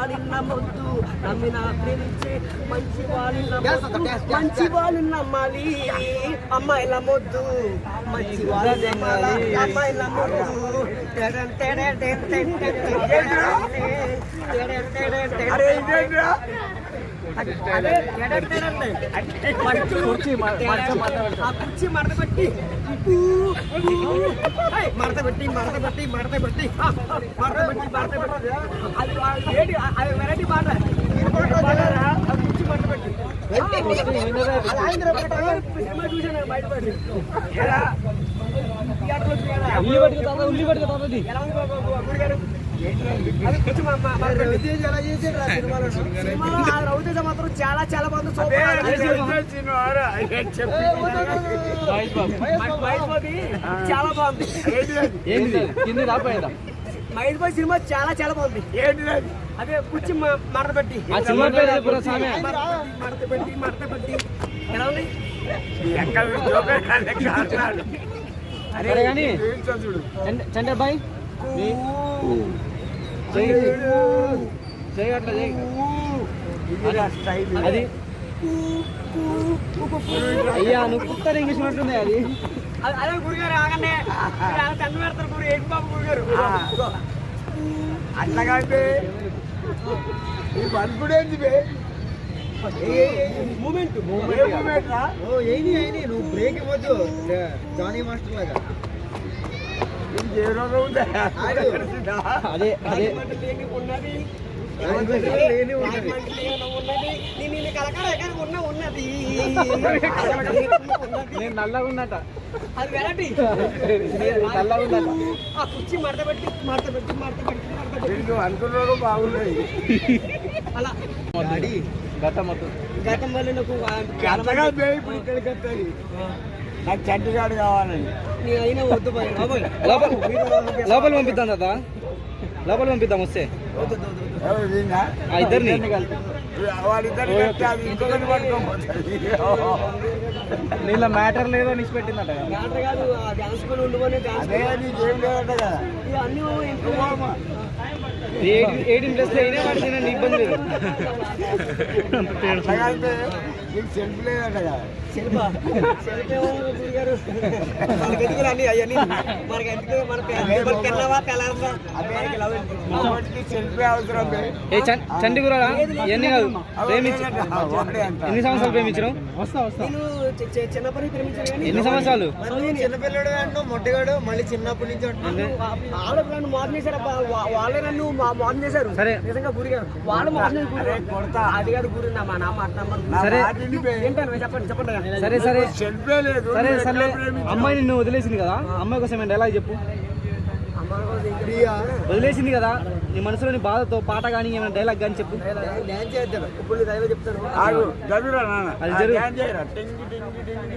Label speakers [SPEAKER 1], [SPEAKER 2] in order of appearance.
[SPEAKER 1] వాడిన మొద్దు నమ్మిన ప్రేమించే మంచి వాడిన మంచి వాళ్ళు నమ్మాలి అమ్మాయిల మొద్దు మంచి వాళ్ళు నమ్మాలి అమ్మాయిల మొద్దు కుర్చీ మడతపెట్టి అది వెరైటీ పాట కుర్చీ మడతపెట్టి చూసాను బయటపడి ఉల్లి పట్టుకు రవితేజ మాత్రం చాలా చాలా బాగుంది. చాలా బాగుంది. మహేష్ బాబు సినిమా చాలా చాలా బాగుంది. అదే కుర్చీ మడతపెట్టి మడతపెట్టి ఎలా ఉంది?
[SPEAKER 2] అరే కానీ చంద్రబాయ్ అది అయ్యా నువ్వు కుక్కర్ ఇంగ్లీష్ ఉంటుంది అది.
[SPEAKER 1] అదే గురిగారు ఆగండి చంద్ర పెడతారు గురి ఏంటి బాబు గురిగారు
[SPEAKER 3] అట్లాగా అనుకునేది
[SPEAKER 1] మూమెంట్
[SPEAKER 3] నువ్వు బ్రేక్ ఇవ్వద్దు జానీ మాస్టర్ లాగా.
[SPEAKER 2] అదే అదే నేను నల్లగా ఉన్నట
[SPEAKER 1] అది వెరైటీ
[SPEAKER 2] నల్లగా ఉన్నట
[SPEAKER 1] ఆ కుర్చీ మడతపెట్టి
[SPEAKER 3] అనుకున్నాడు బాగున్నాయి.
[SPEAKER 1] అలా
[SPEAKER 2] గతం మొత్తం
[SPEAKER 1] గతం వల్ల
[SPEAKER 3] ఇక్కడికి వస్తుంది. నాకు చంటిగాడు కావాలని
[SPEAKER 1] నేను అయినా వద్దు
[SPEAKER 2] లోపల పంపిద్దాం కదా, లోపల పంపిద్దాం వస్తే ఇద్దరిని నీళ్ళ మ్యాటర్ లేదో నిలిచి పెట్టిందట.
[SPEAKER 1] మ్యాటర్ కాదు డాన్స్ కూడా ఉండుకొని అన్ని
[SPEAKER 2] 18 ప్లస్ అయినా వాడిన ఇబ్బంది లేదు.
[SPEAKER 3] సెల్ఫ్ లేదట కదా.
[SPEAKER 2] చండీగురా ఇవన్నీ కాదు ప్రేమించు. ఎన్ని సంవత్సరాలు ప్రేమించడం?
[SPEAKER 1] చిన్నప్పటి ప్రేమించాను.
[SPEAKER 2] ఎన్ని సంవత్సరాలు?
[SPEAKER 3] చిన్నపిల్లడు అంటూ మొట్టగాడు మళ్ళీ చిన్నప్పటి నుంచి
[SPEAKER 1] నన్ను మోసం చేశారు. వాళ్ళే నన్ను మోసం చేశారు.
[SPEAKER 2] సరే
[SPEAKER 1] నిజంగా గురి గారు వాళ్ళు మోసం కొడతా అది కాదు గురి నా నామ
[SPEAKER 2] సరే
[SPEAKER 1] ఏంటని చెప్పండి చెప్పండి.
[SPEAKER 2] సరే సరే సరే సరే అమ్మాయి నిన్ను వదిలేసింది కదా, అమ్మాయి కోసం ఏంటి ఎలా చెప్పు? వదిలేసింది కదా, నీ మనసులోని బాధతో పాట కానీ ఏమైనా డైలాగ్ కానీ చెప్పు.
[SPEAKER 1] ఇప్పుడు చెప్తాను
[SPEAKER 2] అది జరుగు.